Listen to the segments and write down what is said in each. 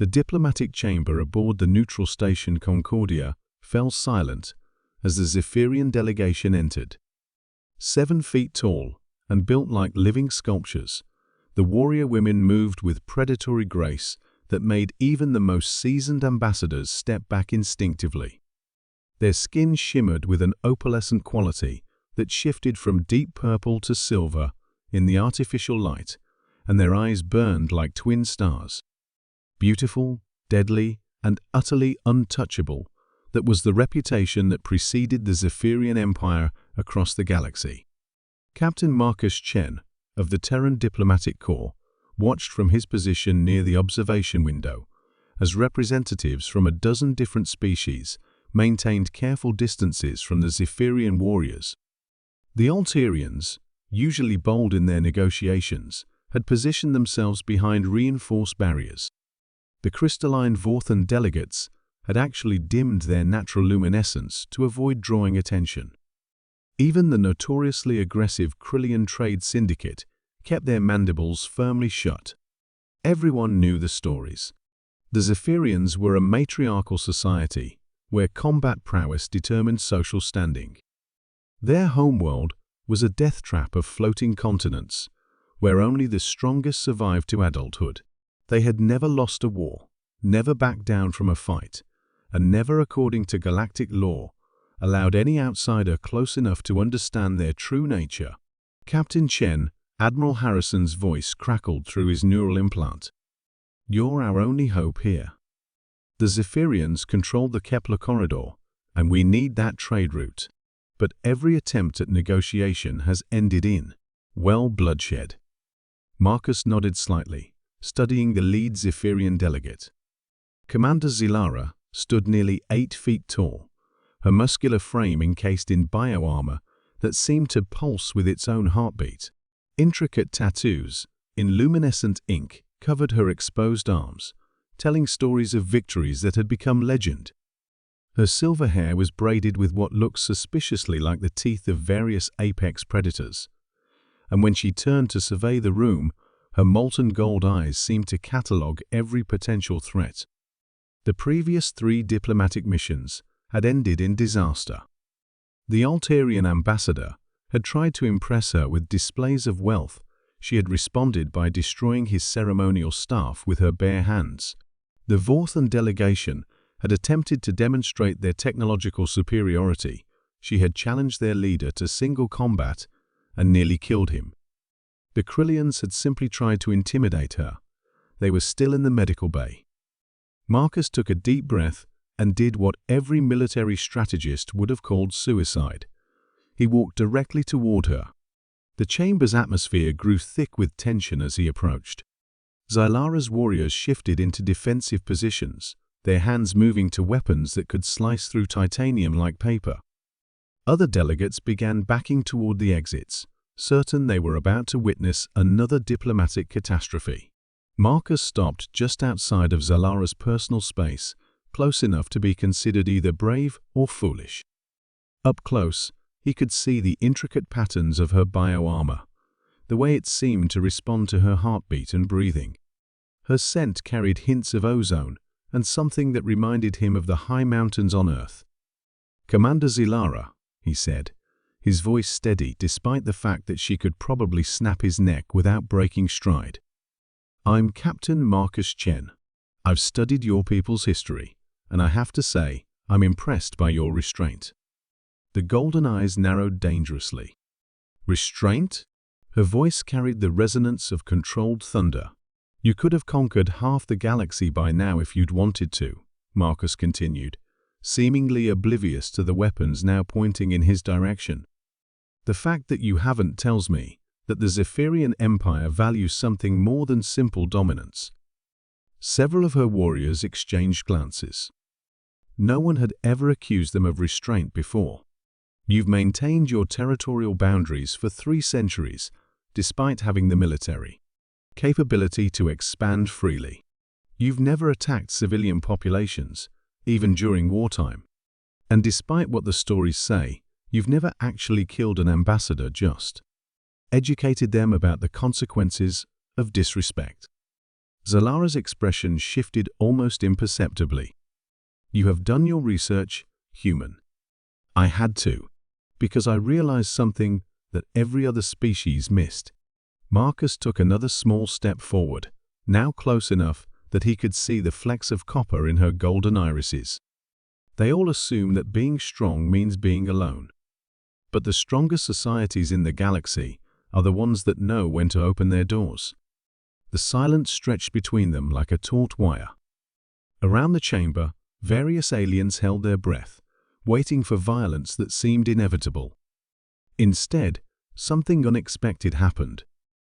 The diplomatic chamber aboard the neutral station Concordia fell silent as the Zephyrian delegation entered. 7 feet tall and built like living sculptures, the warrior women moved with predatory grace that made even the most seasoned ambassadors step back instinctively. Their skin shimmered with an opalescent quality that shifted from deep purple to silver in the artificial light, and their eyes burned like twin stars. Beautiful, deadly, and utterly untouchable, that was the reputation that preceded the Zephyrian Empire across the galaxy. Captain Marcus Chen, of the Terran Diplomatic Corps, watched from his position near the observation window, as representatives from a dozen different species maintained careful distances from the Zephyrian warriors. The Alterians, usually bold in their negotiations, had positioned themselves behind reinforced barriers. The crystalline Vorthan delegates had actually dimmed their natural luminescence to avoid drawing attention. Even the notoriously aggressive Krillian Trade Syndicate kept their mandibles firmly shut. Everyone knew the stories. The Zephyrians were a matriarchal society where combat prowess determined social standing. Their homeworld was a death trap of floating continents, where only the strongest survived to adulthood. They had never lost a war, never backed down from a fight, and never, according to galactic law, allowed any outsider close enough to understand their true nature. Captain Chen, Admiral Harrison's voice crackled through his neural implant. "You're our only hope here. The Zephyrians controlled the Kepler corridor, and we need that trade route. But every attempt at negotiation has ended in, well, bloodshed." Marcus nodded slightly, studying the lead Zephyrian delegate. Commander Zilara stood nearly 8 feet tall, her muscular frame encased in bioarmor that seemed to pulse with its own heartbeat. Intricate tattoos in luminescent ink covered her exposed arms, telling stories of victories that had become legend. Her silver hair was braided with what looked suspiciously like the teeth of various apex predators, and when she turned to survey the room, her molten gold eyes seemed to catalogue every potential threat. The previous 3 diplomatic missions had ended in disaster. The Alterian ambassador had tried to impress her with displays of wealth. She had responded by destroying his ceremonial staff with her bare hands. The Vorthan delegation had attempted to demonstrate their technological superiority. She had challenged their leader to single combat and nearly killed him. The Krillians had simply tried to intimidate her. They were still in the medical bay. Marcus took a deep breath and did what every military strategist would have called suicide. He walked directly toward her. The chamber's atmosphere grew thick with tension as he approached. Zylara's warriors shifted into defensive positions, their hands moving to weapons that could slice through titanium like paper. Other delegates began backing toward the exits, certain they were about to witness another diplomatic catastrophe. Marcus stopped just outside of Zylara's personal space, close enough to be considered either brave or foolish. Up close, he could see the intricate patterns of her bioarmor, the way it seemed to respond to her heartbeat and breathing. Her scent carried hints of ozone and something that reminded him of the high mountains on Earth. "Commander Zilara," he said, his voice steady despite the fact that she could probably snap his neck without breaking stride. "I'm Captain Marcus Chen. I've studied your people's history, and I have to say, I'm impressed by your restraint." The golden eyes narrowed dangerously. "Restraint?" Her voice carried the resonance of controlled thunder. "You could have conquered half the galaxy by now if you'd wanted to," Marcus continued, seemingly oblivious to the weapons now pointing in his direction. "The fact that you haven't tells me that the Zephyrian Empire values something more than simple dominance." Several of her warriors exchanged glances. No one had ever accused them of restraint before. "You've maintained your territorial boundaries for 3 centuries, despite having the military capability to expand freely. You've never attacked civilian populations, even during wartime. And despite what the stories say, you've never actually killed an ambassador, just educated them about the consequences of disrespect." Zalara's expression shifted almost imperceptibly. "You have done your research, human." "I had to, because I realized something that every other species missed." Marcus took another small step forward, now close enough that he could see the flecks of copper in her golden irises. "They all assume that being strong means being alone. But the strongest societies in the galaxy are the ones that know when to open their doors." The silence stretched between them like a taut wire. Around the chamber, various aliens held their breath, waiting for violence that seemed inevitable. Instead, something unexpected happened.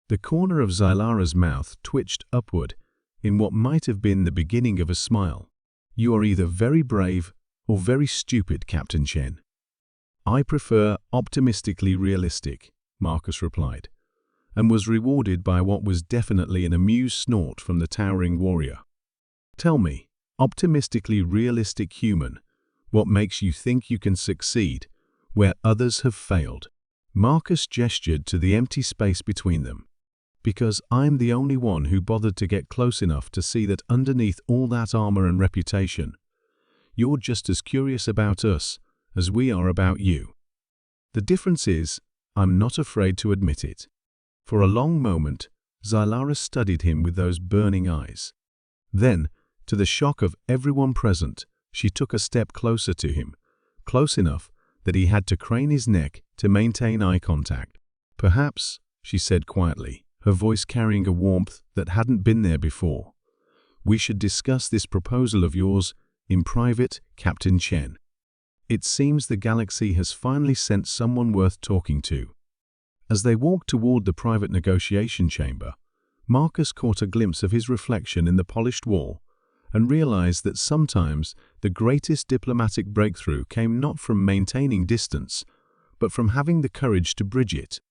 The corner of Zalara's mouth twitched upward in what might have been the beginning of a smile. "You are either very brave or very stupid, Captain Chen." "I prefer optimistically realistic," Marcus replied, and was rewarded by what was definitely an amused snort from the towering warrior. "Tell me, optimistically realistic human, what makes you think you can succeed where others have failed?" Marcus gestured to the empty space between them. "Because I'm the only one who bothered to get close enough to see that underneath all that armor and reputation, you're just as curious about us as we are about you. The difference is, I'm not afraid to admit it." For a long moment, Zalara studied him with those burning eyes. Then, to the shock of everyone present, she took a step closer to him, close enough that he had to crane his neck to maintain eye contact. "Perhaps," she said quietly, her voice carrying a warmth that hadn't been there before, "we should discuss this proposal of yours in private, Captain Chen. It seems the galaxy has finally sent someone worth talking to." As they walked toward the private negotiation chamber, Marcus caught a glimpse of his reflection in the polished wall and realized that sometimes the greatest diplomatic breakthrough came not from maintaining distance, but from having the courage to bridge it.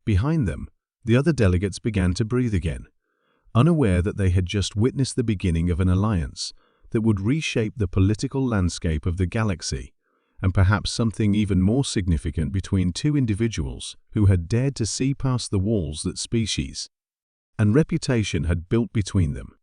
Behind them, the other delegates began to breathe again, unaware that they had just witnessed the beginning of an alliance that would reshape the political landscape of the galaxy, and perhaps something even more significant between two individuals who had dared to see past the walls that species and reputation had built between them.